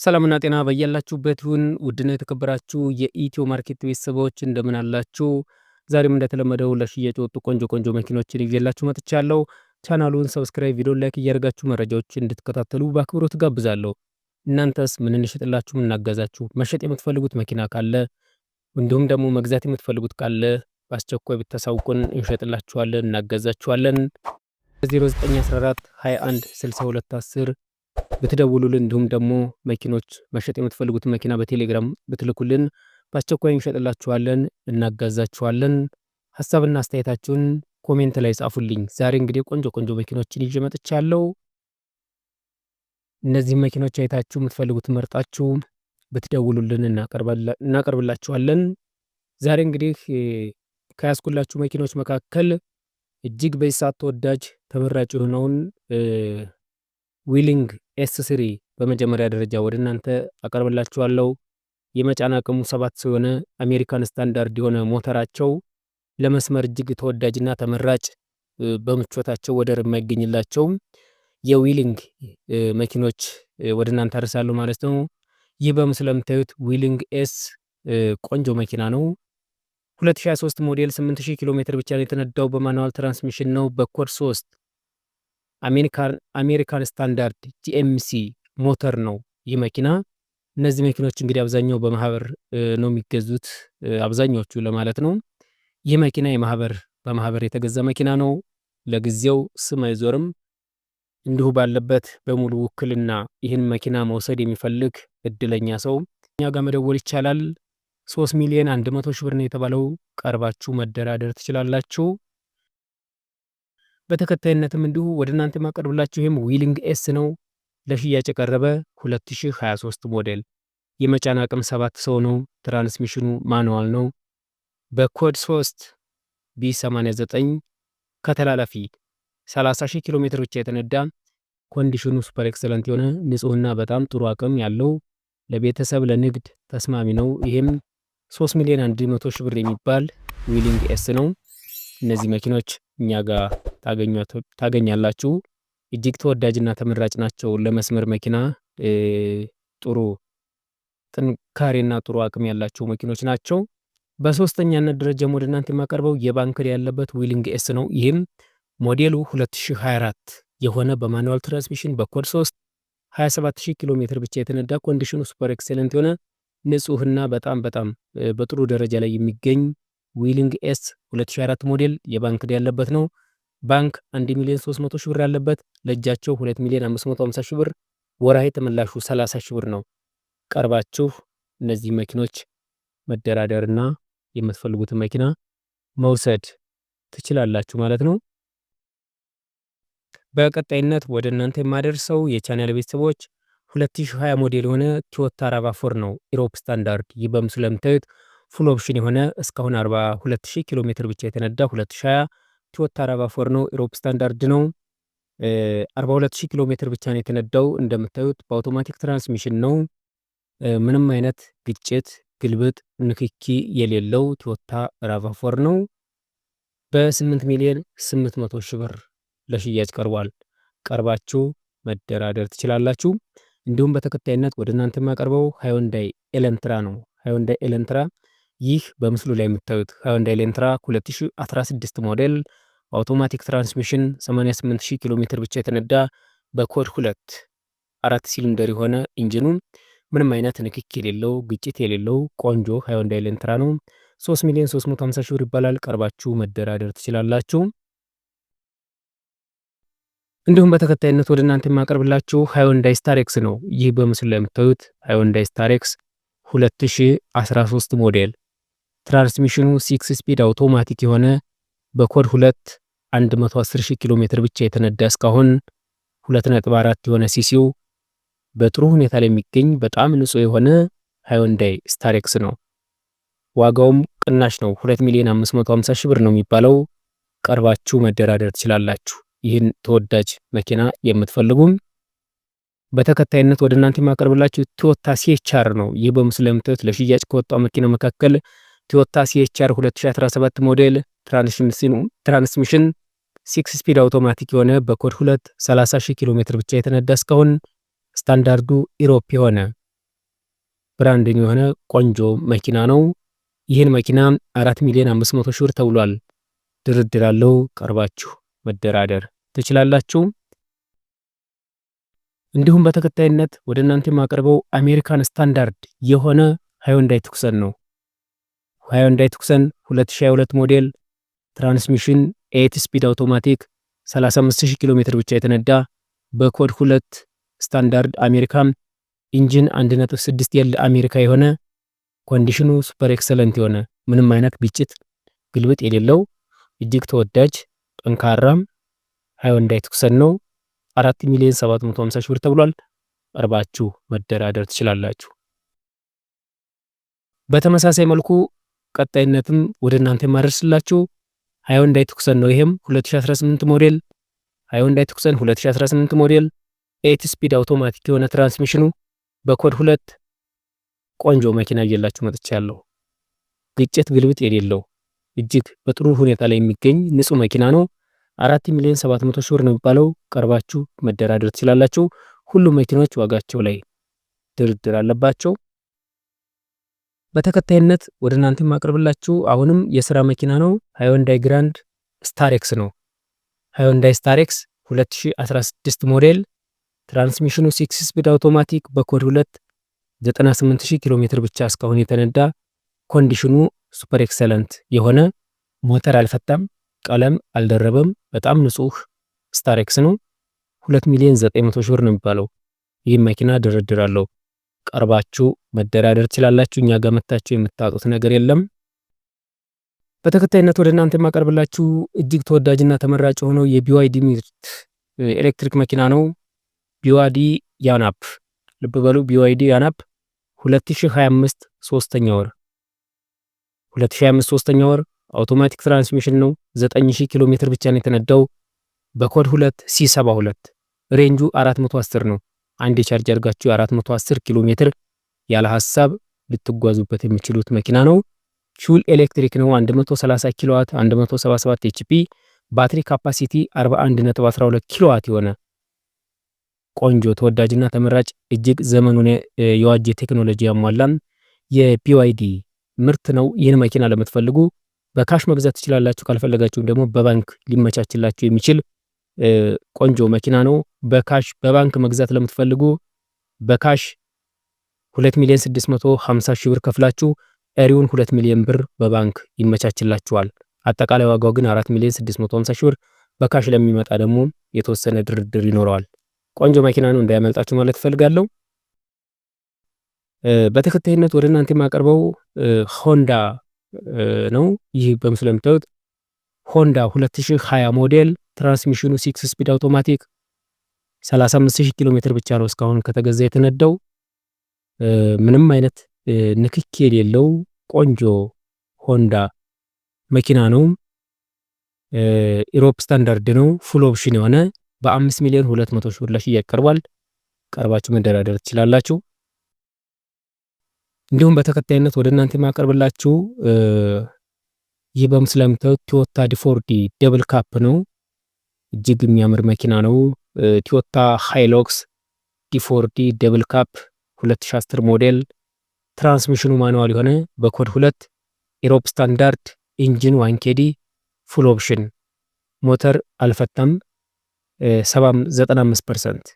ሰላምና ጤና በያላችሁበት ይሁን። ውድና የተከበራችሁ የኢትዮ ማርኬት ቤተሰቦች እንደምን አላችሁ? ዛሬም እንደተለመደው ለሽያጭ የወጡ ቆንጆ መኪኖችን ይዤላችሁ መጥቻለሁ። ቻናሉን ሰብስክራይብ፣ ቪዲዮ ላይክ እያደረጋችሁ መረጃዎችን እንድትከታተሉ በአክብሮት ጋብዛለሁ። እናንተስ ምን እንሸጥላችሁ፣ ምን እናገዛችሁ? መሸጥ የምትፈልጉት መኪና ካለ እንዲሁም ደግሞ መግዛት የምትፈልጉት ካለ በአስቸኳይ ብታሳውቁን እንሸጥላችኋለን፣ እናገዛችኋለን። 0914 21 62 10 ብትደውሉልን እንዲሁም ደግሞ መኪኖች መሸጥ የምትፈልጉት መኪና በቴሌግራም ብትልኩልን በአስቸኳይ እንሸጥላችኋለን፣ እናጋዛችኋለን። ሐሳብና አስተያየታችሁን ኮሜንት ላይ ጻፉልኝ። ዛሬ እንግዲህ ቆንጆ መኪኖችን ይዤ መጥቻለሁ። እነዚህ መኪኖች አይታችሁ የምትፈልጉት መርጣችሁ ብትደውሉልን እናቀርብላችኋለን። ዛሬ እንግዲህ ከያዝኩላችሁ መኪኖች መካከል እጅግ በዚህ ሰዓት ተወዳጅ ተመራጭ የሆነውን ዊሊንግ ኤስ3 በመጀመሪያ ደረጃ ወደ እናንተ አቀርብላችኋለሁ። የመጫን አቅሙ 7 ሰው የሆነ አሜሪካን ስታንዳርድ የሆነ ሞተራቸው ለመስመር እጅግ ተወዳጅና ተመራጭ በምቾታቸው ወደር የማይገኝላቸው የዊሊንግ መኪኖች ወደ እናንተ አደርሳለሁ ማለት ነው። ይህ በምስሉ የምታዩት ዊሊንግ ኤስ ቆንጆ መኪና ነው። 2023 ሞዴል 8000 ኪሎ ሜትር ብቻ ነው የተነዳው። በማኑዋል ትራንስሚሽን ነው። በኮድ 3 አሜሪካን ስታንዳርድ ጂኤምሲ ሞተር ነው ይህ መኪና። እነዚህ መኪኖች እንግዲህ አብዛኛው በማህበር ነው የሚገዙት፣ አብዛኞቹ ለማለት ነው። ይህ መኪና በማህበር የተገዛ መኪና ነው። ለጊዜው ስም አይዞርም። እንዲሁ ባለበት በሙሉ ውክልና ይህን መኪና መውሰድ የሚፈልግ እድለኛ ሰው እኛ ጋር መደወል ይቻላል። 3,100,000 ብር ነው የተባለው። ቀርባችሁ መደራደር ትችላላችሁ። በተከታይነትም እንዲሁ ወደ እናንተ ማቀርብላችሁ ይሄም ዊሊንግ ኤስ ነው። ለሽያጭ የቀረበ 2023 ሞዴል የመጫን አቅም 7 ሰው ነው። ትራንስሚሽኑ ማኑዋል ነው። በኮድ 3 B89 ከተላላፊ 30,000 ኪሎ ሜትር ብቻ የተነዳ ኮንዲሽኑ ሱፐር ኤክሰለንት የሆነ ንጹህና በጣም ጥሩ አቅም ያለው ለቤተሰብ ለንግድ ተስማሚ ነው። ይሄም 3,100,000 ብር የሚባል ዊሊንግ ኤስ ነው። እነዚህ መኪኖች እኛ ጋር ታገኛላችሁ። እጅግ ተወዳጅና ተመራጭ ናቸው። ለመስመር መኪና ጥሩ ጥንካሬና ጥሩ አቅም ያላቸው መኪኖች ናቸው። በሶስተኛነት ደረጃ ወደ እናንተ የማቀርበው የባንክ ያለበት ዊሊንግ ኤስ ነው። ይህም ሞዴሉ 2024 የሆነ በማኑዋል ትራንስሚሽን በኮድ 3 27,000 ኪሎ ሜትር ብቻ የተነዳ ኮንዲሽኑ ሱፐር ኤክሰለንት የሆነ ንጹህና በጣም በጥሩ ደረጃ ላይ የሚገኝ ዊሊንግ ኤስ 2024 ሞዴል የባንክ ያለበት ነው። ባንክ 1,300,000 ብር ያለበት፣ ለእጃቸው 2,550,000 ብር፣ ወራይ ተመላሹ 30,000 ብር ነው። ቀርባችሁ እነዚህ መኪኖች መደራደርና የምትፈልጉትን መኪና መውሰድ ትችላላችሁ ማለት ነው። በቀጣይነት ወደ እናንተ የማደርሰው የቻናል ቤተሰቦች 2020 ሞዴል የሆነ ቶዮታ RAV4 ነው። ኢሮፕ ስታንዳርድ። ይህ በምስሉ የምታዩት ፉል ኦፕሽን የሆነ እስካሁን 42,000 ኪሎ ሜትር ብቻ የተነዳ 2020 ቶዮታ RAV4 ነው። ኢሮፕ ስታንዳርድ ነው። 42,000 ኪሎ ሜትር ብቻ ነው የተነዳው። እንደምታዩት በአውቶማቲክ ትራንስሚሽን ነው። ምንም አይነት ግጭት፣ ግልብጥ፣ ንክኪ የሌለው ቶዮታ RAV4 ነው። በ8,800,000 ብር ለሽያጭ ቀርቧል። ቀርባችሁ መደራደር ትችላላችሁ። እንዲሁም በተከታይነት ወደ እናንተ የማቀርበው ሃይወንዳይ ኤለንትራ ነው። ሃይወንዳይ ኤለንትራ ይህ በምስሉ ላይ የምታዩት ሃይወንዳይ ኤለንትራ 2016 ሞዴል አውቶማቲክ ትራንስሚሽን 88,000 ኪሎ ሜትር ብቻ የተነዳ በኮድ 2 4 ሲሊንደር የሆነ ኢንጂኑ ምንም አይነት ንክኪ የሌለው ግጭት የሌለው ቆንጆ ሃይወንዳይ ኤለንትራ ነው። 3,350,000 ብር ይባላል። ቀርባችሁ መደራደር ትችላላችሁ። እንዲሁም በተከታይነት ወደ እናንተ የማቀርብላችሁ ሃይወንዳይ ስታሬክስ ነው። ይህ በምስሉ ላይ የምታዩት ሃይወንዳይ ስታሬክስ 2013 ሞዴል ትራንስሚሽኑ 6 ስፒድ አውቶማቲክ የሆነ በኮድ 2 110,000 ኪሎ ሜትር ብቻ የተነዳ እስካሁን 2.4 የሆነ ሲሲው በጥሩ ሁኔታ ላይ የሚገኝ በጣም ንጹህ የሆነ ሃይወንዳይ ስታሬክስ ነው። ዋጋውም ቅናሽ ነው። 2,550,000 ብር ነው የሚባለው። ቀርባችሁ መደራደር ትችላላችሁ። ይህን ተወዳጅ መኪና የምትፈልጉም በተከታይነት ወደ እናንተ የማቀርብላችሁ ቶዮታ CHR ነው። ይህ በምስሉ ላይ የምታዩት ለሽያጭ ከወጣው መኪና መካከል ቶዮታ CHR 2017 ሞዴል ትራንስሚሽን 6 ስፒድ አውቶማቲክ የሆነ በኮድ 2 30,000 ኪሎ ሜትር ብቻ የተነዳ እስካሁን ስታንዳርዱ ኢሮፕ የሆነ ብራንድ የሆነ ቆንጆ መኪና ነው። ይህን መኪና 4,500,000 ብር ተብሏል። ድርድር አለው። ቀርባችሁ መደራደር ትችላላችሁ። እንዲሁም በተከታይነት ወደ እናንተ የማቀርበው አሜሪካን ስታንዳርድ የሆነ ሃይንዳይ ቱክሰን ነው። ሃይንዳይ ቱክሰን 2022 ሞዴል ትራንስሚሽን 8 ስፒድ አውቶማቲክ 35000 ኪሎ ሜትር ብቻ የተነዳ በኮድ 2 ስታንዳርድ አሜሪካን ኢንጂን 1.6 የል አሜሪካ የሆነ ኮንዲሽኑ ሱፐር ኤክሰለንት የሆነ ምንም አይነት ግጭት ግልብጥ የሌለው እጅግ ተወዳጅ ጠንካራም ሃይንዳይ ቱክሰን ነው። 4,750,000 ብር ተብሏል። ቀርባችሁ መደራደር ትችላላችሁ። በተመሳሳይ መልኩ ቀጣይነትም ወደ እናንተ የማደርስላችሁ ሃይንዳይ ቱክሰን ነው። ይሄም 2018 ሞዴል ሃይንዳይ ቱክሰን 2018 ሞዴል 8 ስፒድ አውቶማቲክ የሆነ ትራንስሚሽኑ በኮድ 2 ቆንጆ መኪና ይዤላችሁ መጥቻለሁ። ግጭት ግልብጥ የሌለው እጅግ በጥሩ ሁኔታ ላይ የሚገኝ ንጹህ መኪና ነው። 4,700,000 ብር ነው የሚባለው። ቀርባችሁ መደራደር ትችላላችሁ። ሁሉም መኪኖች ዋጋቸው ላይ ድርድር አለባቸው። በተከታይነት ወደ እናንተ የማቀርብላችሁ አሁንም የሥራ መኪና ነው። ሃይንዳይ ግራንድ ስታሬክስ ነው። ሃይንዳይ ስታሬክስ 2016 ሞዴል ትራንስሚሽኑ 6 ስፒድ አውቶማቲክ በኮድ 2 98,000 ኪሎ ሜትር ብቻ እስካሁን የተነዳ ኮንዲሽኑ ሱፐር ኤክሰለንት የሆነ ሞተር አልፈታም፣ ቀለም አልደረበም፣ በጣም ንጹህ ስታሬክስ ነው። 2,900,000 ብር ነው የሚባለው። ይህ መኪና ድርድር አለው። ቀርባችሁ መደራደር ትችላላችሁ። እኛ ጋር መታችሁ የምታጡት ነገር የለም። በተከታይነት ወደ እናንተ የማቀርብላችሁ እጅግ ተወዳጅና ተመራጭ ሆኖ የቢዋይዲ ምርት ኤሌክትሪክ መኪና ነው። ቢዋይዲ ያናፕ ልብ በሉ። ቢዋይዲ ያናፕ 2025 ሶስተኛ ወር 2025 ሶስተኛ ወር አውቶማቲክ ትራንስሚሽን ነው። 9000 ኪሎ ሜትር ብቻ ነው የተነዳው በኮድ 2 C72 ሬንጁ 410 ነው። አንድ ቻርጅ አድርጋችሁ 410 ኪሎ ሜትር ያለ ሐሳብ ልትጓዙበት የሚችሉት መኪና ነው። ፉል ኤሌክትሪክ ነው። 130 ኪሎዋት 177 ኤችፒ ባትሪ ካፓሲቲ 41.12 ኪሎዋት የሆነ ቆንጆ ተወዳጅና ተመራጭ እጅግ ዘመኑን የዋጀ ቴክኖሎጂ ያሟላን የቢዋይዲ ምርት ነው። ይህን መኪና ለምትፈልጉ በካሽ መግዛት ትችላላችሁ። ካልፈለጋችሁ ደግሞ በባንክ ሊመቻችላችሁ የሚችል ቆንጆ መኪና ነው። በባንክ መግዛት ለምትፈልጉ በካሽ 2,650,000 ብር ከፍላችሁ ቀሪውን 2 ሚሊዮን ብር በባንክ ይመቻችላችኋል። አጠቃላይ ዋጋው ግን 4,650,000 ብር። በካሽ ለሚመጣ ደግሞ የተወሰነ ድርድር ይኖረዋል። ቆንጆ መኪና ነው፣ እንዳያመልጣችሁ ማለት ፈልጋለሁ። በተከታይነት ወደ እናንተ የማቀርበው ሆንዳ ነው። ይህ በምስሉ ላይ የምታዩት ሆንዳ 2020 ሞዴል ትራንስሚሽኑ 6 ስፒድ አውቶማቲክ 35,000 ኪሎ ሜትር ብቻ ነው እስካሁን ከተገዛ የተነዳው። ምንም አይነት ንክኪ የሌለው ቆንጆ ሆንዳ መኪና ነው። ኢሮፕ ስታንዳርድ ነው። ፉል ኦፕሽን የሆነ በ5,200,000 ብር ለሽያጭ ቀርቧል። ቀርባችሁ መደራደር ትችላላችሁ። እንዲሁም በተከታይነት ወደ እናንተ የማቀርብላችሁ ይህ በምስሉ ላይ የምታዩት ቶዮታ ዲ4ዲ ደብል ካፕ ነው። እጅግ የሚያምር መኪና ነው። ቶዮታ ሃይሎክስ ዲ4ዲ ደብል ካፕ 2010 ሞዴል ትራንስሚሽኑ ማኑዋል የሆነ በኮድ 2 ኢሮፕ ስታንዳርድ ኢንጂን 1KD ፉል ኦፕሽን ሞተር አልፈታም 95%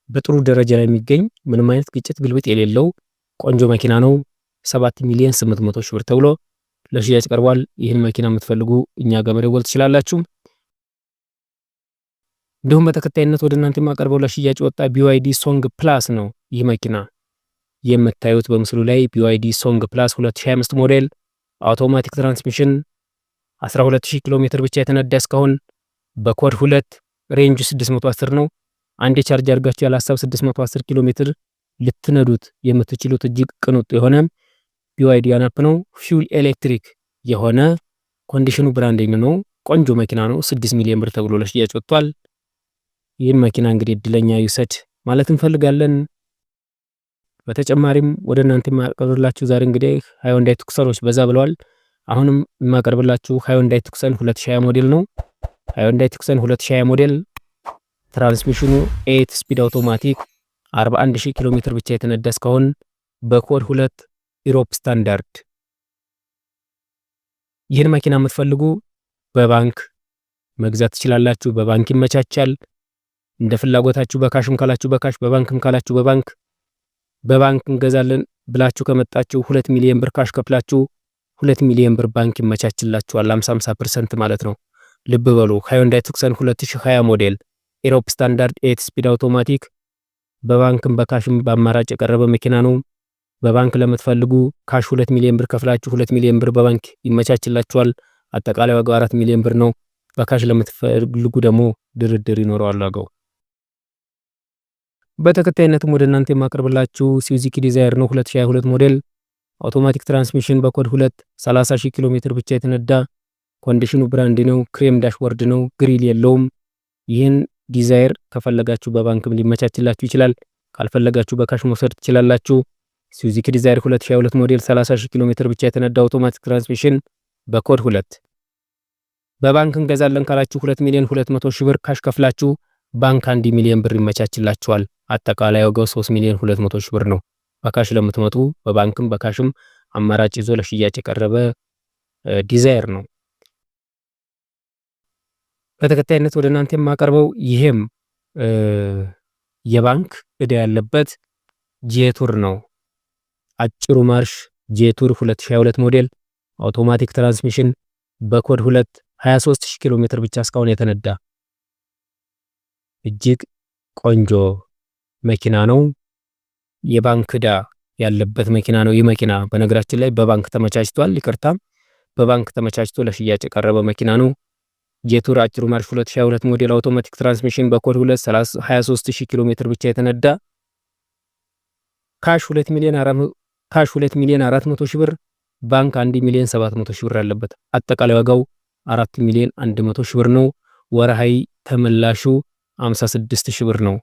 በጥሩ ደረጃ ላይ የሚገኝ ምንም አይነት ግጭት ግልብጥ የሌለው ቆንጆ መኪና ነው። 7,800,000 ብር ተብሎ ለሽያጭ ቀርቧል። ይህን መኪና የምትፈልጉ እኛ ጋር መደወል ትችላላችሁ። እንዲሁም በተከታይነት ወደ እናንተ የማቀርበው ለሽያጭ ወጣ BYD ሶንግ ፕላስ ነው። ይህ መኪና የምታዩት በምስሉ ላይ BYD ሶንግ ፕላስ 2025 ሞዴል አውቶማቲክ ትራንስሚሽን 12,000 ኪሎ ሜትር ብቻ የተነዳ እስካሁን በኮድ 2 ሬንጅ 610 ነው። አንድ ቻርጅ አድርጋችሁ ያለ ሐሳብ 610 ኪሎ ሜትር ልትነዱት የምትችሉት እጅግ ቅንጡ የሆነ BYD ያናፕ ነው። ፊውል ኤሌክትሪክ የሆነ ኮንዲሽኑ ብራንዲንግ ነው። ቆንጆ መኪና ነው። 6 ሚሊዮን ብር ተብሎ ለሽያጭ ወጥቷል። ይህን መኪና እንግዲህ እድለኛ ይውሰድ ማለት እንፈልጋለን። በተጨማሪም ወደ እናንተ የማቀርብላችሁ ዛሬ እንግዲህ ሃይንዳይ ቱክሰኖች በዛ ብለዋል። አሁንም የማቀርብላችሁ ሃይንዳይ ቱክሰን 2020 ሞዴል ነው። ሃይንዳይ ቱክሰን 2020 ሞዴል ትራንስሚሽኑ 8 ስፒድ አውቶማቲክ 41,000 ኪሎ ሜትር ብቻ የተነዳ እስካሁን በኮድ 2 ኢሮፕ ስታንዳርድ። ይህን መኪና የምትፈልጉ በባንክ መግዛት ትችላላችሁ። በባንክ ይመቻቻል። እንደ ፍላጎታችሁ በካሽም ካላችሁ በካሽ በባንክም ካላችሁ በባንክ እንገዛለን ብላችሁ ከመጣችሁ 2 ሚሊዮን ብር ካሽ ከፍላችሁ 2 ሚሊዮን ብር ባንክ ይመቻችላችኋል። 50% ማለት ነው። ልብ በሉ ሃይንዳይ ቱክሰን 2020 ሞዴል ኢሮፕ ስታንዳርድ 8 ስፒድ አውቶማቲክ በባንክም በካሽም በአማራጭ የቀረበ መኪና ነው። በባንክ ለምትፈልጉ ካሽ 2 ሚሊዮን ብር ከፍላችሁ 2 ሚሊዮን ብር በባንክ ይመቻችላችኋል። አጠቃላይ ዋጋው 4 ሚሊዮን ብር ነው። በካሽ ለምትፈልጉ ደግሞ ድርድር ይኖረዋል ዋጋው። በተከታይነትም ወደ እናንተ የማቀርብላችሁ ሱዙኪ ዲዛይር ነው 2022 ሞዴል አውቶማቲክ ትራንስሚሽን በኮድ 2 30,000 ኪሎ ሜትር ብቻ የተነዳ ኮንዲሽኑ ብራንድ ነው። ክሬም ዳሽቦርድ ነው። ግሪል የለውም። ይህን ዲዛይር ከፈለጋችሁ በባንክም ሊመቻችላችሁ ይችላል። ካልፈለጋችሁ በካሽ መውሰድ ትችላላችሁ። ሱዙኪ ዲዛይር 2022 ሞዴል 30,000 ኪሎ ሜትር ብቻ የተነዳ አውቶማቲክ ትራንስሚሽን በኮድ 2 በባንክ እንገዛለን ካላችሁ 2 ሚሊዮን 200 ሺህ ብር ካሽ ከፍላችሁ ባንክ 1 ሚሊዮን ብር ይመቻችላችኋል። አጠቃላይ ዋጋው 3 ሚሊዮን 200 ሺህ ብር ነው። በካሽ ለምትመጡ በባንክም በካሽም አማራጭ ይዞ ለሽያጭ የቀረበ ዲዛይር ነው። በተከታይነት ወደ እናንተ የማቀርበው ይሄም የባንክ እዳ ያለበት ጄቱር ነው። አጭሩ ማርሽ ጄቱር 2022 ሞዴል አውቶማቲክ ትራንስሚሽን በኮድ 2 23,000 ኪሎ ሜትር ብቻ እስካሁን የተነዳ እጅግ ቆንጆ መኪና ነው። የባንክ እዳ ያለበት መኪና ነው። ይህ መኪና በነገራችን ላይ በባንክ ተመቻችቷል። ይቅርታ በባንክ ተመቻችቶ ለሽያጭ የቀረበ መኪና ነው። ጄቱር አጭሩ ማርሽ 2022 ሞዴል አውቶማቲክ ትራንስሚሽን በኮድ 2 23,000 ኪሎ ሜትር ብቻ የተነዳ ካሽ 2 ሚሊዮን 400 ሺህ ብር ባንክ 1 ሚሊዮን 700 ሺህ ብር አለበት። አጠቃላይ ዋጋው 4 ሚሊዮን 100 ሺህ ብር ነው። ወርሃዊ ተመላሹ 56 ሺህ ብር ነው።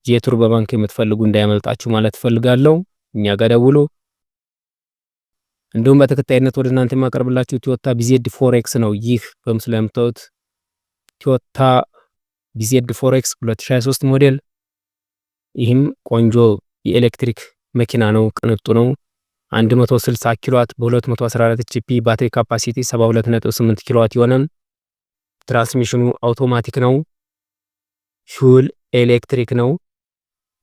ጄቱር በባንክ የምትፈልጉ እንዳያመልጣችሁ ማለት ፈልጋለሁ። እኛ ጋር ደውሉ። እንዲሁም በተከታይነት ወደ እናንተ የማቀርብላችሁ ቶዮታ ቢዜድ 4ኤክስ ነው። ይህ በምስሉ ላይ የምታዩት ቶዮታ ቢዜድ 4ኤክስ 2023 ሞዴል ይህም ቆንጆ የኤሌክትሪክ መኪና ነው። ቅንጡ ነው። 160 ኪሎዋት በ214 ኤችፒ ባትሪ ካፓሲቲ 72.8 ኪሎዋት ይሆናል። ትራንስሚሽኑ አውቶማቲክ ነው። ፉል ኤሌክትሪክ ነው።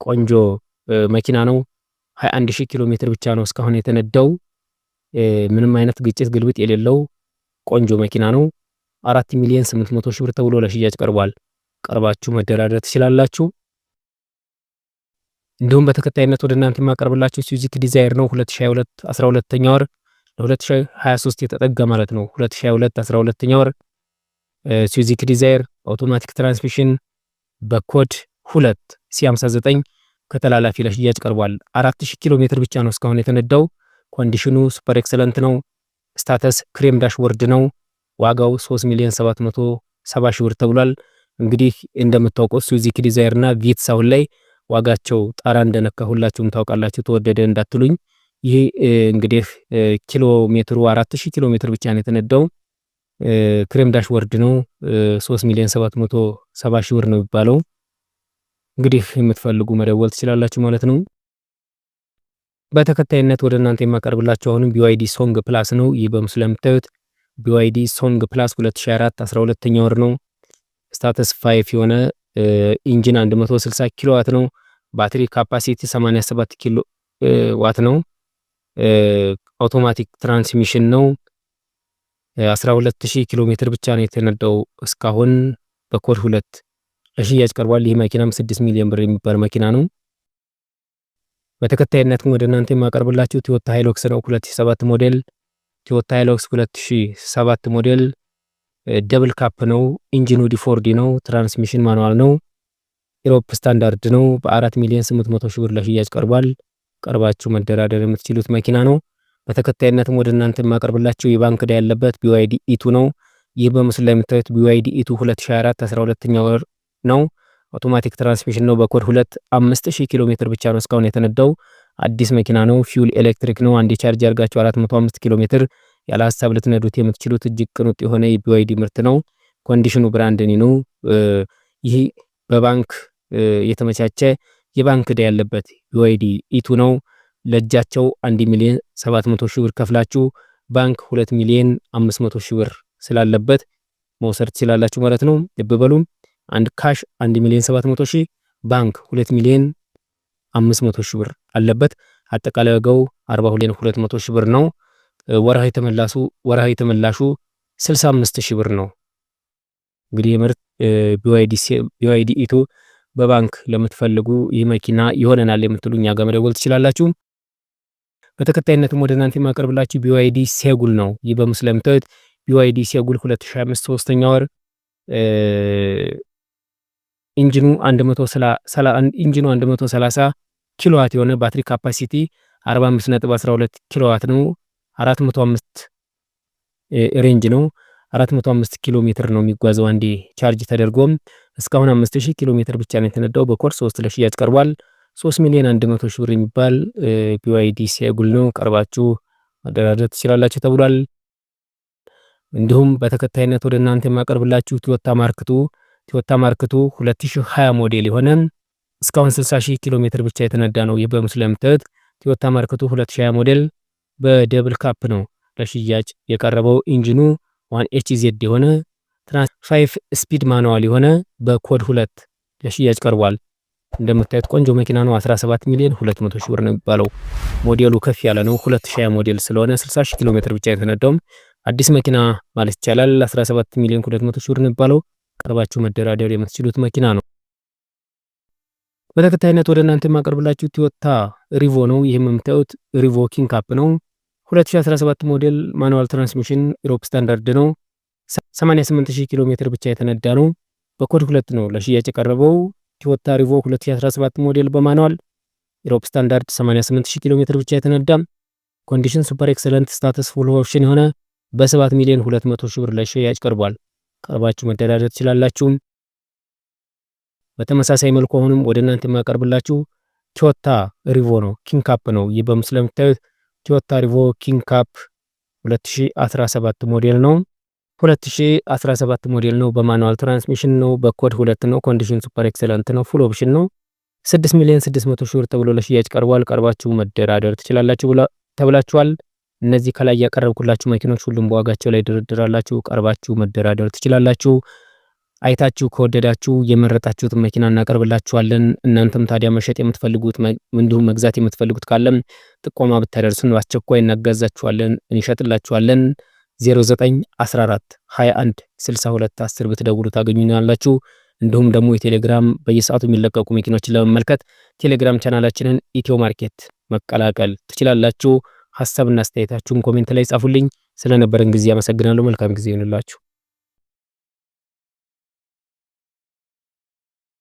ቆንጆ መኪና ነው። 21,000 ኪሎ ሜትር ብቻ ነው እስካሁን የተነዳው። ምንም አይነት ግጭት ግልብጥ የሌለው ቆንጆ መኪና ነው። 4 ሚሊዮን 800 ሺህ ብር ተብሎ ለሽያጭ ቀርቧል። ቀርባችሁ መደራደር ትችላላችሁ። እንዲሁም በተከታይነት ወደ እናንተ የማቀርብላችሁ ሱዙኪ ዲዛይር ነው 2022 12ኛ ወር ለ2023 የተጠጋ ማለት ነው። 2022 12ኛ ወር ሱዙኪ ዲዛይር አውቶማቲክ ትራንስሚሽን በኮድ 2 C59 ከተላላፊ ለሽያጭ ቀርቧል። 4000 ኪሎ ሜትር ብቻ ነው እስካሁን የተነዳው። ኮንዲሽኑ ሱፐር ኤክሰለንት ነው። ስታተስ ክሬም ዳሽቦርድ ነው። ዋጋው 3 ሚሊዮን 770 ሺህ ብር ተብሏል። እንግዲህ እንደምታውቁት ሱዙኪ ዲዛይር እና ቪትስ አሁን ላይ ዋጋቸው ጣራ እንደነካ ሁላችሁም ታውቃላችሁ። ተወደደ እንዳትሉኝ። ይሄ እንግዲህ ኪሎ ሜትሩ 4000 ኪሎ ሜትር ብቻ ነው የተነዳው። ክሬም ዳሽቦርድ ነው። 3 ሚሊዮን 770 ሺህ ብር ነው የሚባለው። እንግዲህ የምትፈልጉ መደወል ትችላላችሁ ማለት ነው። በተከታይነት ወደ እናንተ የማቀርብላችሁ አሁንም BYD ሶንግ ፕላስ ነው። ይህ በምስሉ ላይ የምታዩት BYD ሶንግ ፕላስ 2024 12ኛ ወር ነው። ስታተስ 5 የሆነ ኢንጂን 160 ኪሎ ዋት ነው። ባትሪ ካፓሲቲ 87 ኪሎ ዋት ነው። አውቶማቲክ ትራንስሚሽን ነው። 12000 ኪሎ ሜትር ብቻ ነው የተነዳው እስካሁን በኮድ 2 ለሽያጭ ቀርቧል። ይህ መኪናም 6 ሚሊዮን ብር የሚባል መኪና ነው። በተከታይነት ወደ እናንተ የማቀርብላችሁ ቶዮታ ሃይሉክስ ነው 2007 ሞዴል። ቶዮታ ሃይሉክስ 2007 ሞዴል ደብል ካፕ ነው። ኢንጂኑ ዲ4ዲ ነው። ትራንስሚሽን ማኑዋል ነው። ኢሮፕ ስታንዳርድ ነው። በ4 ሚሊዮን 800 ሺህ ብር ለሽያጭ ቀርቧል። ቀርባችሁ መደራደር የምትችሉት መኪና ነው። በተከታይነትም ወደ እናንተ የማቀርብላችሁ የባንክ ዕዳ ያለበት BYD E2 ነው። ይህ በምስሉ ላይ የምታዩት BYD E2 2024 12ኛ ወር ነው። አውቶማቲክ ትራንስሚሽን ነው። በኮድ 2 5000 ኪሎ ሜትር ብቻ ነው እስካሁን የተነዳው። አዲስ መኪና ነው። ፊውል ኤሌክትሪክ ነው። አንዴ ቻርጅ አድርጋችሁ 405 ኪሎ ሜትር ያለ ሀሳብ ልትነዱት የምትችሉት እጅግ ቅንጡ የሆነ የBYD ምርት ነው። ኮንዲሽኑ ብራንድ ነው። ይህ በባንክ የተመቻቸ የባንክ ዕዳ ያለበት BYD E2 ነው። ለእጃቸው 1,700,000 ብር ከፍላችሁ ባንክ 2,500,000 ብር ስላለበት መውሰድ ትችላላችሁ ማለት ነው። ልብ በሉ አንድ ካሽ 1,700,000 ባንክ 2,500,000 ብር አለበት። አጠቃላይ ዋጋው 42,200,000 ብር ነው። ወርሃዊ ተመላሹ 65,000 ብር ነው። እንግዲህ ምርት BYD ኢቱ በባንክ ለምትፈልጉ ይህ መኪና ይሆነናል የምትሉ እኛ ጋር መደወል ትችላላችሁ። በተከታይነትም ወደ እናንተ የማቀርብላችሁ BYD ሴጉል ነው። ይህ በምስሉ ላይ የምታዩት BYD ሴጉል 2025 ሶስተኛ ወር ኢንጂኑ 130 ኪሎዋት የሆነ ባትሪ ካፓሲቲ 45.12 ኪሎዋት ነው። 405 ሬንጅ ነው። 405 ኪሎ ሜትር ነው የሚጓዘው አንዴ ቻርጅ ተደርጎም። እስካሁን 5000 ኪሎ ሜትር ብቻ ነው የተነዳው። በኮርስ 3 ለሽያጭ ቀርቧል። 3,100,000 ብር የሚባል BYD ሴጉል ነው። ቀርባችሁ ማደራደር ትችላላችሁ ተብሏል። እንዲሁም በተከታይነት ወደ እናንተ የማቀርብላችሁ ቶዮታ ማርክ2 2020 ሞዴል የሆነ እስካሁን 60,000 ኪሎ ሜትር ብቻ የተነዳ ነው። ይህ በምስሉ ላይ የምታዩት ቶዮታ ማርክ2 2020 ሞዴል በደብል ካፕ ነው ለሽያጭ የቀረበው። ኢንጂኑ 1HZ የሆነ 5 ስፒድ ማኑዋል የሆነ በኮድ 2 ለሽያጭ ቀርቧል። እንደምታዩት ቆንጆ መኪና ነው። 17,200,000 ብር ነው የሚባለው። ሞዴሉ ከፍ ያለ ነው። 2020 ሞዴል ስለሆነ 60,000 ኪሎ ሜትር ብቻ የተነዳው አዲስ መኪና ማለት ይቻላል። 17,200,000 ብር ነው የሚባለው። ቀርባችሁ መደራደር የምትችሉት መኪና ነው። በተከታይነት ወደ እናንተ የማቀርብላችሁ ቶዮታ ሪቮ ነው። ይህም የምታዩት ሪቮ ኪንግ ካፕ ነው። 2017 ሞዴል ማኑዋል ትራንስሚሽን ኢሮፕ ስታንዳርድ ነው። 88,000 ኪሎ ሜትር ብቻ የተነዳ ነው። በኮድ 2 ነው ለሽያጭ የቀረበው። ቶዮታ ሪቮ 2017 ሞዴል በማኑዋል ኢሮፕ ስታንዳርድ 88,000 ኪሎ ሜትር ብቻ የተነዳ ኮንዲሽን ሱፐር ኤክሰለንት ስታተስ ፉል ኦፕሽን የሆነ በ7,200,000 ብር ለሽያጭ ቀርቧል። ቀርባችሁ መደራደር ትችላላችሁ። በተመሳሳይ መልኩ አሁንም ወደ እናንተ የማቀርብላችሁ ቶዮታ ሪቮ ነው። ኪንግ ካፕ ነው። ይህ በምስሉ ላይ የምታዩት ቶዮታ ሪቮ ኪንግ ካፕ 2017 ሞዴል ነው። 2017 ሞዴል ነው። በማኑዋል ትራንስሚሽን ነው። በኮድ 2 ነው። ኮንዲሽን ሱፐር ኤክሰለንት ነው። ፉል ኦፕሽን ነው። 6,600,000 ብር ተብሎ ለሽያጭ ቀርቧል። ቀርባችሁ መደራደር ትችላላችሁ ተብላችኋል። እነዚህ ከላይ ያቀረብኩላችሁ መኪኖች ሁሉም በዋጋቸው ላይ ድርድራላችሁ። ቀርባችሁ መደራደር ትችላላችሁ። አይታችሁ ከወደዳችሁ የመረጣችሁት መኪና እናቀርብላችኋለን። እናንተም ታዲያ መሸጥ የምትፈልጉት እንዲሁም መግዛት የምትፈልጉት ካለም ጥቆማ ብታደርሱን በአስቸኳይ እናገዛችኋለን፣ እንሸጥላችኋለን። 0914 21 62 10 ብትደውሉ ታገኙናላችሁ። እንዲሁም ደግሞ የቴሌግራም በየሰዓቱ የሚለቀቁ መኪኖችን ለመመልከት ቴሌግራም ቻናላችንን ኢትዮ ማርኬት መቀላቀል ትችላላችሁ። ሐሳብና አስተያየታችሁን ኮሜንት ላይ ጻፉልኝ። ስለነበረን ጊዜ አመሰግናለሁ። መልካም ጊዜ ይሁንላችሁ።